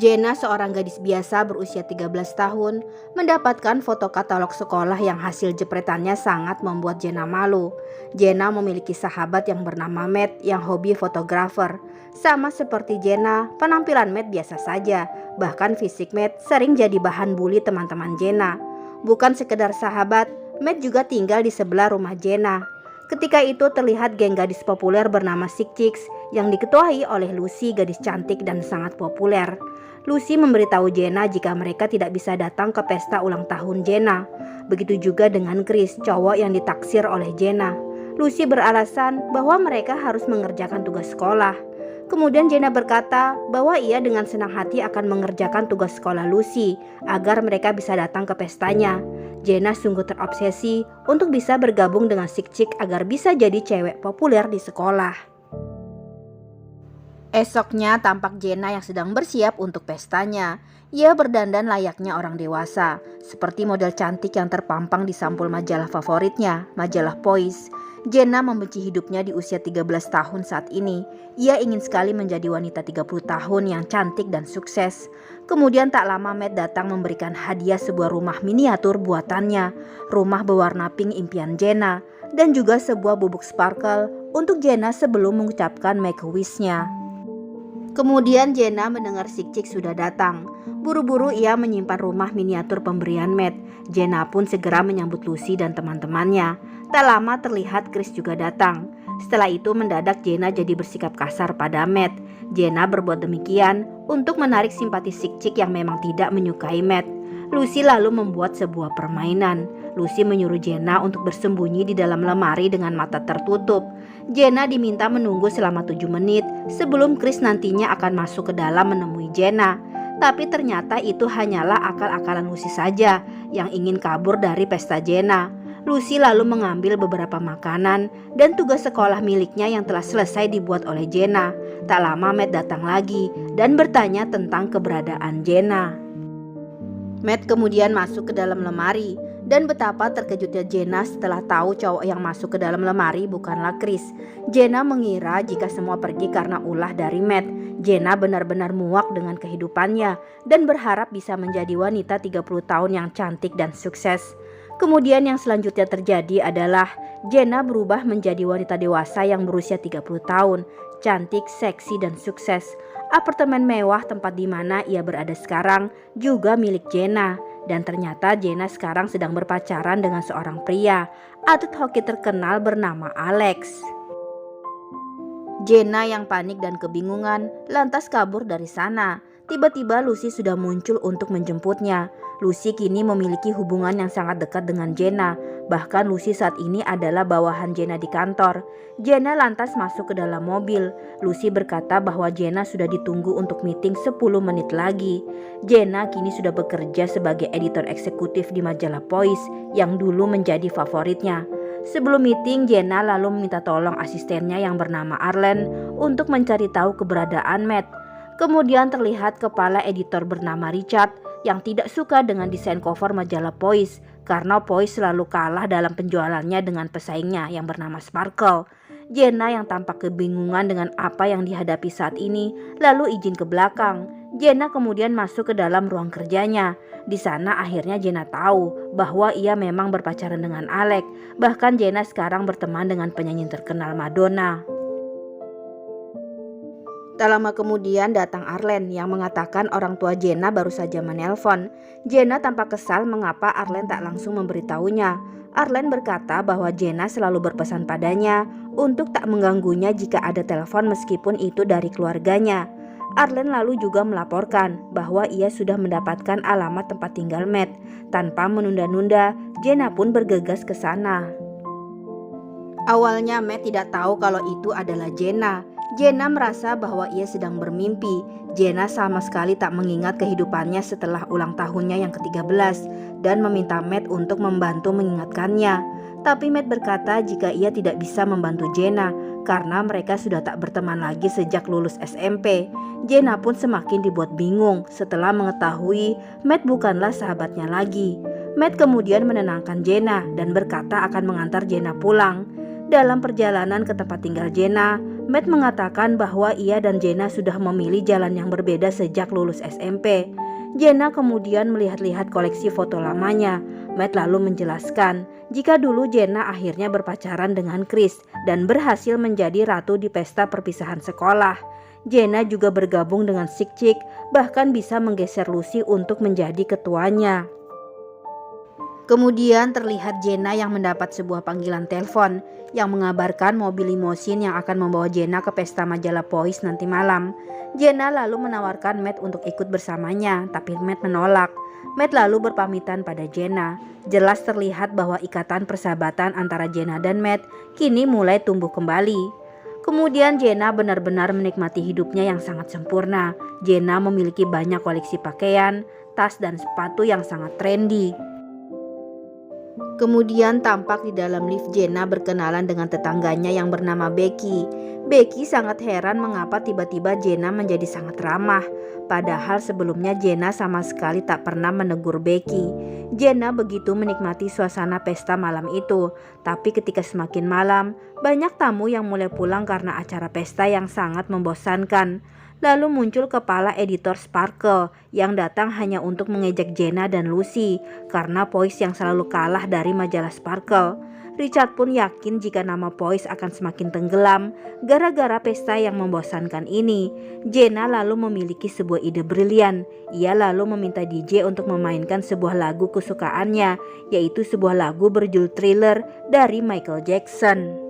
Jenna, seorang gadis biasa berusia 13 tahun, mendapatkan foto katalog sekolah yang hasil jepretannya sangat membuat Jenna malu. Jenna memiliki sahabat yang bernama Matt yang hobi fotografer. Sama seperti Jenna, penampilan Matt biasa saja. Bahkan fisik Matt sering jadi bahan bully teman-teman Jenna. Bukan sekedar sahabat, Matt juga tinggal di sebelah rumah Jenna. Ketika itu terlihat geng gadis populer bernama Sick Chicks yang diketuai oleh Lucy, gadis cantik dan sangat populer. Lucy memberitahu Jenna jika mereka tidak bisa datang ke pesta ulang tahun Jenna. Begitu juga dengan Chris, cowok yang ditaksir oleh Jenna. Lucy beralasan bahwa mereka harus mengerjakan tugas sekolah. Kemudian Jenna berkata bahwa ia dengan senang hati akan mengerjakan tugas sekolah Lucy agar mereka bisa datang ke pestanya. Jenna sungguh terobsesi untuk bisa bergabung dengan Sick Chick agar bisa jadi cewek populer di sekolah. Esoknya tampak Jenna yang sedang bersiap untuk pestanya. Ia berdandan layaknya orang dewasa, seperti model cantik yang terpampang di sampul majalah favoritnya, majalah Poise. Jenna membenci hidupnya di usia 13 tahun saat ini. Ia ingin sekali menjadi wanita 30 tahun yang cantik dan sukses. Kemudian tak lama Matt datang memberikan hadiah sebuah rumah miniatur buatannya, rumah berwarna pink impian Jenna, dan juga sebuah bubuk sparkle untuk Jenna sebelum mengucapkan make a wish-nya. Kemudian Jenna mendengar Sick Chick sudah datang. Buru-buru ia menyimpan rumah miniatur pemberian Matt. Jenna pun segera menyambut Lucy dan teman-temannya. Tak lama terlihat Chris juga datang. Setelah itu mendadak Jenna jadi bersikap kasar pada Matt. Jenna berbuat demikian untuk menarik simpati Sick Chick yang memang tidak menyukai Matt. Lucy lalu membuat sebuah permainan. Lucy menyuruh Jenna untuk bersembunyi di dalam lemari dengan mata tertutup. Jenna diminta menunggu selama 7 menit sebelum Chris nantinya akan masuk ke dalam menemui Jenna. Tapi ternyata itu hanyalah akal-akalan Lucy saja yang ingin kabur dari pesta Jenna. Lucy lalu mengambil beberapa makanan dan tugas sekolah miliknya yang telah selesai dibuat oleh Jenna. Tak lama Matt datang lagi dan bertanya tentang keberadaan Jenna. Matt kemudian masuk ke dalam lemari, dan betapa terkejutnya Jenna setelah tahu cowok yang masuk ke dalam lemari bukanlah Chris. Jenna mengira jika semua pergi karena ulah dari Matt. Jenna benar-benar muak dengan kehidupannya dan berharap bisa menjadi wanita 30 tahun yang cantik dan sukses. Kemudian yang selanjutnya terjadi adalah Jenna berubah menjadi wanita dewasa yang berusia 30 tahun, cantik, seksi, dan sukses. Apartemen mewah tempat di mana ia berada sekarang juga milik Jenna. Dan ternyata Jenna sekarang sedang berpacaran dengan seorang pria, atlet hoki terkenal bernama Alex. Jenna yang panik dan kebingungan lantas kabur dari sana. Tiba-tiba Lucy sudah muncul untuk menjemputnya. Lucy kini memiliki hubungan yang sangat dekat dengan Jenna. Bahkan Lucy saat ini adalah bawahan Jenna di kantor. Jenna lantas masuk ke dalam mobil. Lucy berkata bahwa Jenna sudah ditunggu untuk meeting 10 menit lagi. Jenna kini sudah bekerja sebagai editor eksekutif di majalah Poise yang dulu menjadi favoritnya. Sebelum meeting, Jenna lalu meminta tolong asistennya yang bernama Arlen untuk mencari tahu keberadaan Matt. Kemudian terlihat kepala editor bernama Richard yang tidak suka dengan desain cover majalah Poise karena Poise selalu kalah dalam penjualannya dengan pesaingnya yang bernama Sparkle. Jenna yang tampak kebingungan dengan apa yang dihadapi saat ini lalu izin ke belakang. Jenna kemudian masuk ke dalam ruang kerjanya. Di sana akhirnya Jenna tahu bahwa ia memang berpacaran dengan Alex. Bahkan Jenna sekarang berteman dengan penyanyi terkenal Madonna. Tak lama kemudian datang Arlen yang mengatakan orang tua Jenna baru saja menelpon. Jenna tampak kesal mengapa Arlen tak langsung memberitahunya. Arlen berkata bahwa Jenna selalu berpesan padanya untuk tak mengganggunya jika ada telepon meskipun itu dari keluarganya. Arlen lalu juga melaporkan bahwa ia sudah mendapatkan alamat tempat tinggal Matt. Tanpa menunda-nunda, Jenna pun bergegas ke sana. Awalnya Matt tidak tahu kalau itu adalah Jenna. Jenna merasa bahwa ia sedang bermimpi. Jenna sama sekali tak mengingat kehidupannya setelah ulang tahunnya yang ke-13 dan meminta Matt untuk membantu mengingatkannya. Tapi Matt berkata jika ia tidak bisa membantu Jenna karena mereka sudah tak berteman lagi sejak lulus SMP. Jenna pun semakin dibuat bingung setelah mengetahui Matt bukanlah sahabatnya lagi. Matt kemudian menenangkan Jenna dan berkata akan mengantar Jenna pulang. Dalam perjalanan ke tempat tinggal Jenna, Matt mengatakan bahwa ia dan Jenna sudah memilih jalan yang berbeda sejak lulus SMP. Jenna kemudian melihat-lihat koleksi foto lamanya. Matt lalu menjelaskan jika dulu Jenna akhirnya berpacaran dengan Chris dan berhasil menjadi ratu di pesta perpisahan sekolah. Jenna juga bergabung dengan Sick Chick, bahkan bisa menggeser Lucy untuk menjadi ketuanya. Kemudian terlihat Jenna yang mendapat sebuah panggilan telepon yang mengabarkan mobil limosin yang akan membawa Jenna ke pesta majalah Poise nanti malam. Jenna lalu menawarkan Matt untuk ikut bersamanya, tapi Matt menolak. Matt lalu berpamitan pada Jenna. Jelas terlihat bahwa ikatan persahabatan antara Jenna dan Matt kini mulai tumbuh kembali. Kemudian Jenna benar-benar menikmati hidupnya yang sangat sempurna. Jenna memiliki banyak koleksi pakaian, tas dan sepatu yang sangat trendy. Kemudian tampak di dalam lift Jenna berkenalan dengan tetangganya yang bernama Becky. Becky sangat heran mengapa tiba-tiba Jenna menjadi sangat ramah. Padahal sebelumnya Jenna sama sekali tak pernah menegur Becky. Jenna begitu menikmati suasana pesta malam itu. Tapi ketika semakin malam, banyak tamu yang mulai pulang karena acara pesta yang sangat membosankan. Lalu muncul kepala editor Sparkle yang datang hanya untuk mengejek Jenna dan Lucy karena Poise yang selalu kalah dari majalah Sparkle. Richard pun yakin jika nama Poise akan semakin tenggelam gara-gara pesta yang membosankan ini. Jenna lalu memiliki sebuah ide brilian. Ia lalu meminta DJ untuk memainkan sebuah lagu kesukaannya, yaitu sebuah lagu berjudul Thriller dari Michael Jackson.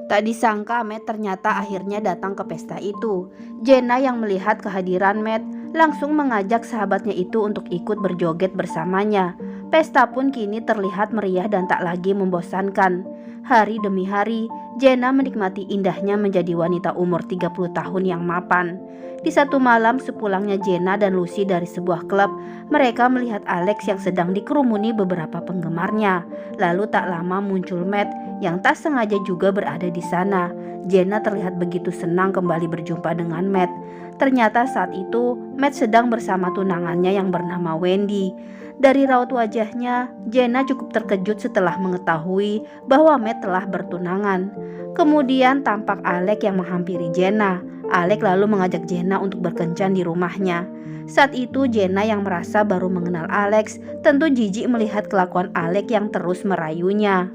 Tak disangka Matt ternyata akhirnya datang ke pesta itu. Jenna yang melihat kehadiran Matt langsung mengajak sahabatnya itu untuk ikut berjoget bersamanya. Pesta pun kini terlihat meriah dan tak lagi membosankan. Hari demi hari, Jenna menikmati indahnya menjadi wanita umur 30 tahun yang mapan. Di satu malam sepulangnya Jenna dan Lucy dari sebuah klub, mereka melihat Alex yang sedang dikerumuni beberapa penggemarnya. Lalu tak lama muncul Matt yang tak sengaja juga berada di sana. Jenna terlihat begitu senang kembali berjumpa dengan Matt. Ternyata saat itu Matt sedang bersama tunangannya yang bernama Wendy. Dari raut wajahnya, Jenna cukup terkejut setelah mengetahui bahwa Matt telah bertunangan. Kemudian tampak Alex yang menghampiri Jenna. Alex lalu mengajak Jenna untuk berkencan di rumahnya. Saat itu Jenna yang merasa baru mengenal Alex tentu jijik melihat kelakuan Alex yang terus merayunya.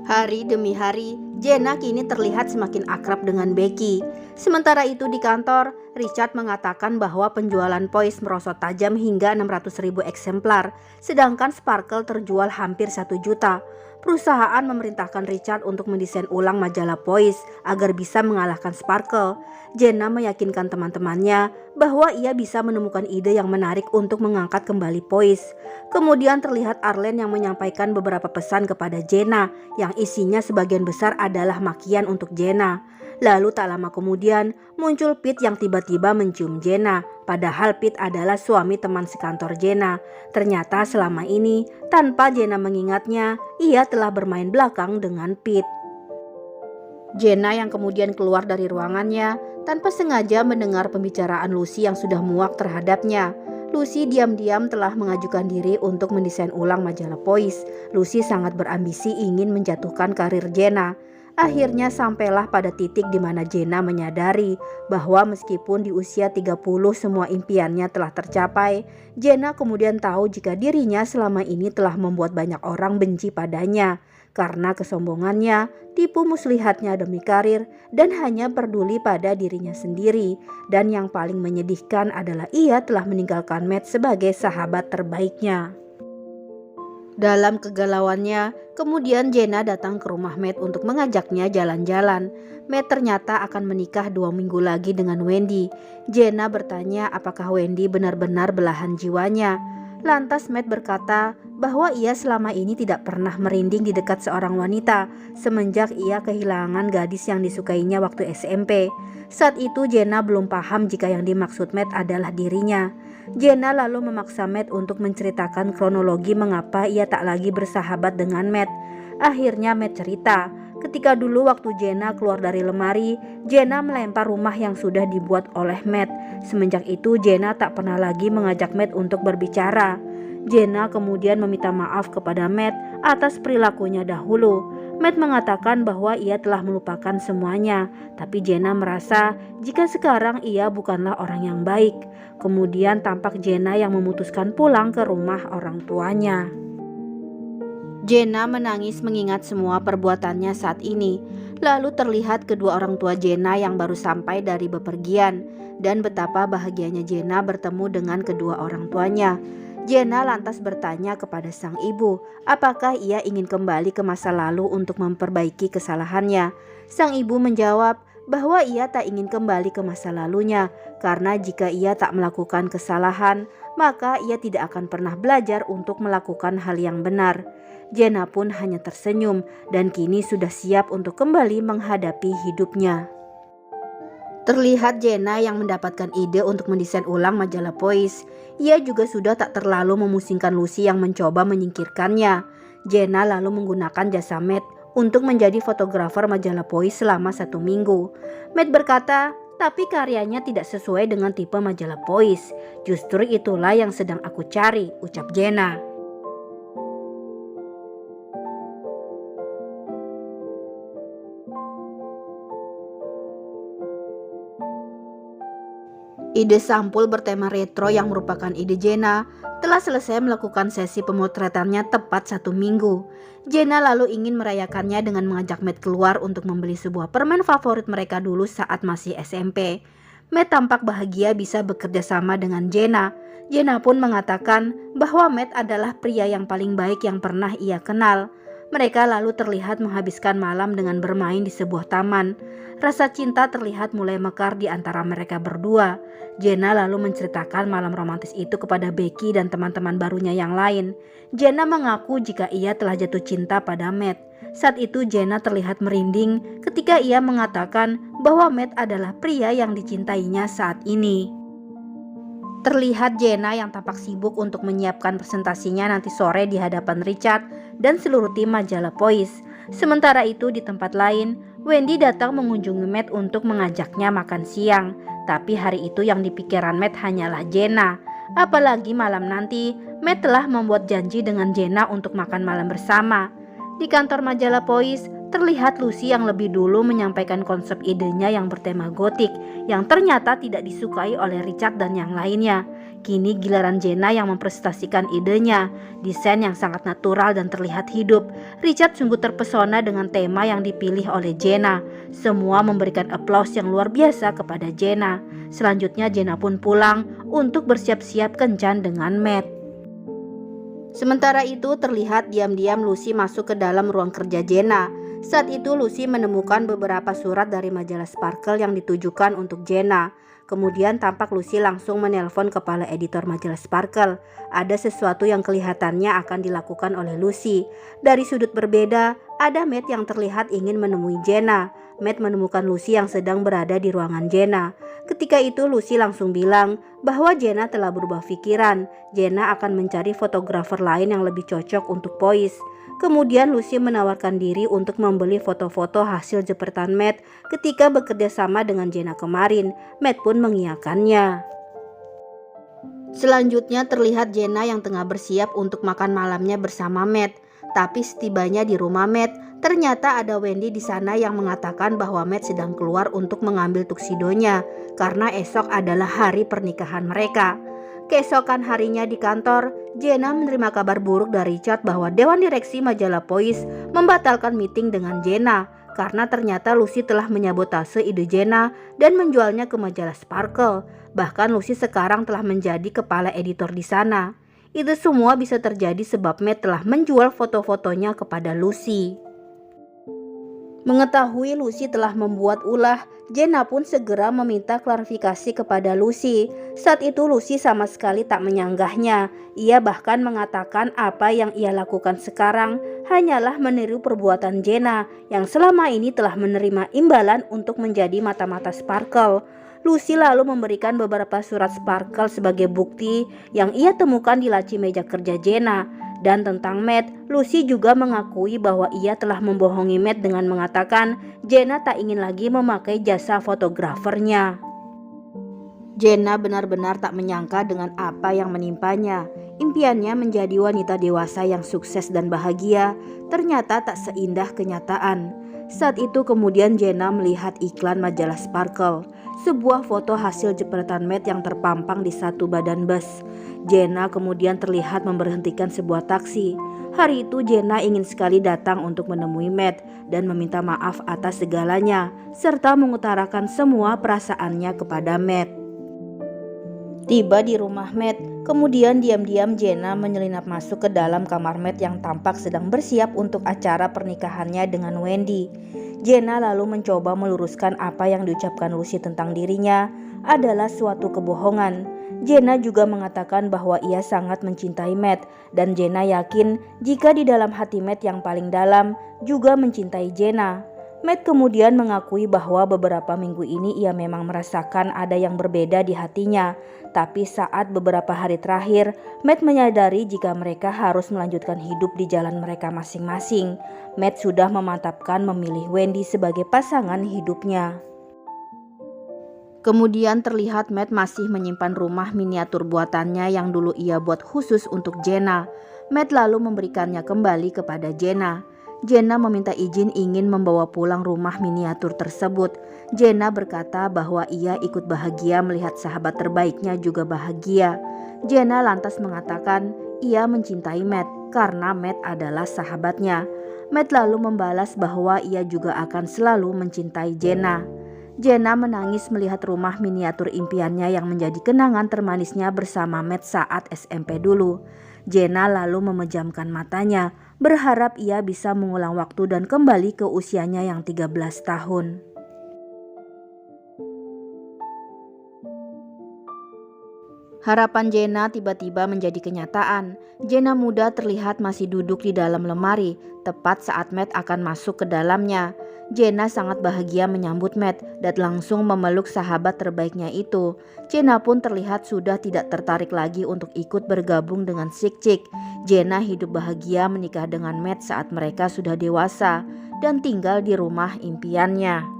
Hari demi hari, Jenna kini terlihat semakin akrab dengan Becky. Sementara itu di kantor, Richard mengatakan bahwa penjualan Poise merosot tajam hingga 600.000 eksemplar, sedangkan Sparkle terjual hampir 1 juta. Perusahaan memerintahkan Richard untuk mendesain ulang majalah Poise agar bisa mengalahkan Sparkle. Jenna meyakinkan teman-temannya bahwa ia bisa menemukan ide yang menarik untuk mengangkat kembali Poise. Kemudian terlihat Arlen yang menyampaikan beberapa pesan kepada Jenna yang isinya sebagian besar adalah makian untuk Jenna. Lalu tak lama kemudian muncul Pete yang tiba-tiba mencium Jenna. Padahal Pete adalah suami teman sekantor Jenna. Ternyata selama ini tanpa Jenna mengingatnya, ia telah bermain belakang dengan Pete. Jenna yang kemudian keluar dari ruangannya tanpa sengaja mendengar pembicaraan Lucy yang sudah muak terhadapnya. Lucy diam-diam telah mengajukan diri untuk mendesain ulang majalah Poise. Lucy sangat berambisi ingin menjatuhkan karir Jenna. Akhirnya sampailah pada titik di mana Jenna menyadari bahwa meskipun di usia 30 semua impiannya telah tercapai, Jenna kemudian tahu jika dirinya selama ini telah membuat banyak orang benci padanya karena kesombongannya, tipu muslihatnya demi karir, dan hanya peduli pada dirinya sendiri. Dan yang paling menyedihkan adalah ia telah meninggalkan Matt sebagai sahabat terbaiknya. Dalam kegalauannya, kemudian Jenna datang ke rumah Matt untuk mengajaknya jalan-jalan. Matt ternyata akan menikah 2 minggu lagi dengan Wendy. Jenna bertanya apakah Wendy benar-benar belahan jiwanya. Lantas Matt berkata bahwa ia selama ini tidak pernah merinding di dekat seorang wanita semenjak ia kehilangan gadis yang disukainya waktu SMP. Saat itu Jenna belum paham jika yang dimaksud Matt adalah dirinya. Jenna lalu memaksa Matt untuk menceritakan kronologi mengapa ia tak lagi bersahabat dengan Matt. Akhirnya Matt cerita, ketika dulu waktu Jenna keluar dari lemari, Jenna melempar rumah yang sudah dibuat oleh Matt. Semenjak itu Jenna tak pernah lagi mengajak Matt untuk berbicara. Jenna kemudian meminta maaf kepada Matt atas perilakunya dahulu. Matt mengatakan bahwa ia telah melupakan semuanya, tapi Jenna merasa jika sekarang ia bukanlah orang yang baik. Kemudian tampak Jenna yang memutuskan pulang ke rumah orang tuanya. Jenna menangis mengingat semua perbuatannya saat ini. Lalu terlihat kedua orang tua Jenna yang baru sampai dari bepergian, dan betapa bahagianya Jenna bertemu dengan kedua orang tuanya. Jenna lantas bertanya kepada sang ibu, apakah ia ingin kembali ke masa lalu untuk memperbaiki kesalahannya. Sang ibu menjawab bahwa ia tak ingin kembali ke masa lalunya, karena jika ia tak melakukan kesalahan, maka ia tidak akan pernah belajar untuk melakukan hal yang benar. Jenna pun hanya tersenyum dan kini sudah siap untuk kembali menghadapi hidupnya. Terlihat Jenna yang mendapatkan ide untuk mendesain ulang majalah Poise. Ia juga sudah tak terlalu memusingkan Lucy yang mencoba menyingkirkannya. Jenna lalu menggunakan jasa Matt untuk menjadi fotografer majalah Poise selama 1 minggu. Matt berkata, tapi karyanya tidak sesuai dengan tipe majalah Poise. Justru itulah yang sedang aku cari, ucap Jenna. Ide sampul bertema retro yang merupakan ide Jenna telah selesai melakukan sesi pemotretannya tepat 1 minggu. Jenna lalu ingin merayakannya dengan mengajak Matt keluar untuk membeli sebuah permen favorit mereka dulu saat masih SMP. Matt tampak bahagia bisa bekerja sama dengan Jenna. Jenna pun mengatakan bahwa Matt adalah pria yang paling baik yang pernah ia kenal. Mereka lalu terlihat menghabiskan malam dengan bermain di sebuah taman. Rasa cinta terlihat mulai mekar di antara mereka berdua. Jenna lalu menceritakan malam romantis itu kepada Becky dan teman-teman barunya yang lain. Jenna mengaku jika ia telah jatuh cinta pada Matt. Saat itu Jenna terlihat merinding ketika ia mengatakan bahwa Matt adalah pria yang dicintainya saat ini. Terlihat Jenna yang tampak sibuk untuk menyiapkan presentasinya nanti sore di hadapan Richard dan seluruh tim majalah Poise. Sementara itu di tempat lain, Wendy datang mengunjungi Matt untuk mengajaknya makan siang. Tapi hari itu yang dipikiran Matt hanyalah Jenna. Apalagi malam nanti, Matt telah membuat janji dengan Jenna untuk makan malam bersama. Di kantor majalah Poise, terlihat Lucy yang lebih dulu menyampaikan konsep idenya yang bertema gotik yang ternyata tidak disukai oleh Richard dan yang lainnya. Kini giliran Jenna yang mempresentasikan idenya, desain yang sangat natural dan terlihat hidup. Richard sungguh terpesona dengan tema yang dipilih oleh Jenna. Semua memberikan aplaus yang luar biasa kepada Jenna. Selanjutnya Jenna pun pulang untuk bersiap-siap kencan dengan Matt. Sementara itu terlihat diam-diam Lucy masuk ke dalam ruang kerja Jenna. Saat itu Lucy menemukan beberapa surat dari majalah Sparkle yang ditujukan untuk Jenna. Kemudian tampak Lucy langsung menelpon kepala editor majalah Sparkle. Ada sesuatu yang kelihatannya akan dilakukan oleh Lucy. Dari sudut berbeda, ada Matt yang terlihat ingin menemui Jenna. Matt menemukan Lucy yang sedang berada di ruangan Jenna. Ketika itu Lucy langsung bilang bahwa Jenna telah berubah pikiran. Jenna akan mencari fotografer lain yang lebih cocok untuk Poise. Kemudian Lucy menawarkan diri untuk membeli foto-foto hasil jepretan Matt ketika bekerja sama dengan Jenna kemarin. Matt pun mengiyakannya. Selanjutnya terlihat Jenna yang tengah bersiap untuk makan malamnya bersama Matt. Tapi setibanya di rumah Matt, ternyata ada Wendy di sana yang mengatakan bahwa Matt sedang keluar untuk mengambil tuksidonya karena esok adalah hari pernikahan mereka. Keesokan harinya di kantor, Jenna menerima kabar buruk dari Richard bahwa Dewan Direksi majalah Poise membatalkan meeting dengan Jenna karena ternyata Lucy telah menyabotase ide Jenna dan menjualnya ke majalah Sparkle. Bahkan Lucy sekarang telah menjadi kepala editor di sana. Itu semua bisa terjadi sebab Matt telah menjual foto-fotonya kepada Lucy. Mengetahui Lucy telah membuat ulah, Jenna pun segera meminta klarifikasi kepada Lucy. Saat itu Lucy sama sekali tak menyanggahnya. Ia bahkan mengatakan apa yang ia lakukan sekarang hanyalah meniru perbuatan Jenna yang selama ini telah menerima imbalan untuk menjadi mata-mata Sparkle. Lucy lalu memberikan beberapa surat Sparkle sebagai bukti yang ia temukan di laci meja kerja Jenna. Dan tentang Matt, Lucy juga mengakui bahwa ia telah membohongi Matt dengan mengatakan Jenna tak ingin lagi memakai jasa fotografernya. Jenna benar-benar tak menyangka dengan apa yang menimpanya. Impiannya menjadi wanita dewasa yang sukses dan bahagia ternyata tak seindah kenyataan. Saat itu kemudian Jenna melihat iklan majalah Sparkle, sebuah foto hasil jepretan Matt yang terpampang di satu badan bus. Jenna kemudian terlihat memberhentikan sebuah taksi. Hari itu Jenna ingin sekali datang untuk menemui Matt dan meminta maaf atas segalanya, serta mengutarakan semua perasaannya kepada Matt. Tiba di rumah Matt, kemudian diam-diam Jenna menyelinap masuk ke dalam kamar Matt yang tampak sedang bersiap untuk acara pernikahannya dengan Wendy. Jenna lalu mencoba meluruskan apa yang diucapkan Lucy tentang dirinya adalah suatu kebohongan. Jenna juga mengatakan bahwa ia sangat mencintai Matt dan Jenna yakin jika di dalam hati Matt yang paling dalam juga mencintai Jenna. Matt kemudian mengakui bahwa beberapa minggu ini ia memang merasakan ada yang berbeda di hatinya. Tapi saat beberapa hari terakhir, Matt menyadari jika mereka harus melanjutkan hidup di jalan mereka masing-masing. Matt sudah memantapkan memilih Wendy sebagai pasangan hidupnya. Kemudian terlihat Matt masih menyimpan rumah miniatur buatannya yang dulu ia buat khusus untuk Jenna. Matt lalu memberikannya kembali kepada Jenna. Jenna meminta izin ingin membawa pulang rumah miniatur tersebut. Jenna berkata bahwa ia ikut bahagia melihat sahabat terbaiknya juga bahagia. Jenna lantas mengatakan ia mencintai Matt karena Matt adalah sahabatnya. Matt lalu membalas bahwa ia juga akan selalu mencintai Jenna. Jenna menangis melihat rumah miniatur impiannya yang menjadi kenangan termanisnya bersama Matt saat SMP dulu. Jenna lalu memejamkan matanya, berharap ia bisa mengulang waktu dan kembali ke usianya yang 13 tahun. Harapan Jenna tiba-tiba menjadi kenyataan. Jenna muda terlihat masih duduk di dalam lemari, tepat saat Matt akan masuk ke dalamnya. Jenna sangat bahagia menyambut Matt dan langsung memeluk sahabat terbaiknya itu. Jenna pun terlihat sudah tidak tertarik lagi untuk ikut bergabung dengan Chick. Jenna hidup bahagia menikah dengan Matt saat mereka sudah dewasa dan tinggal di rumah impiannya.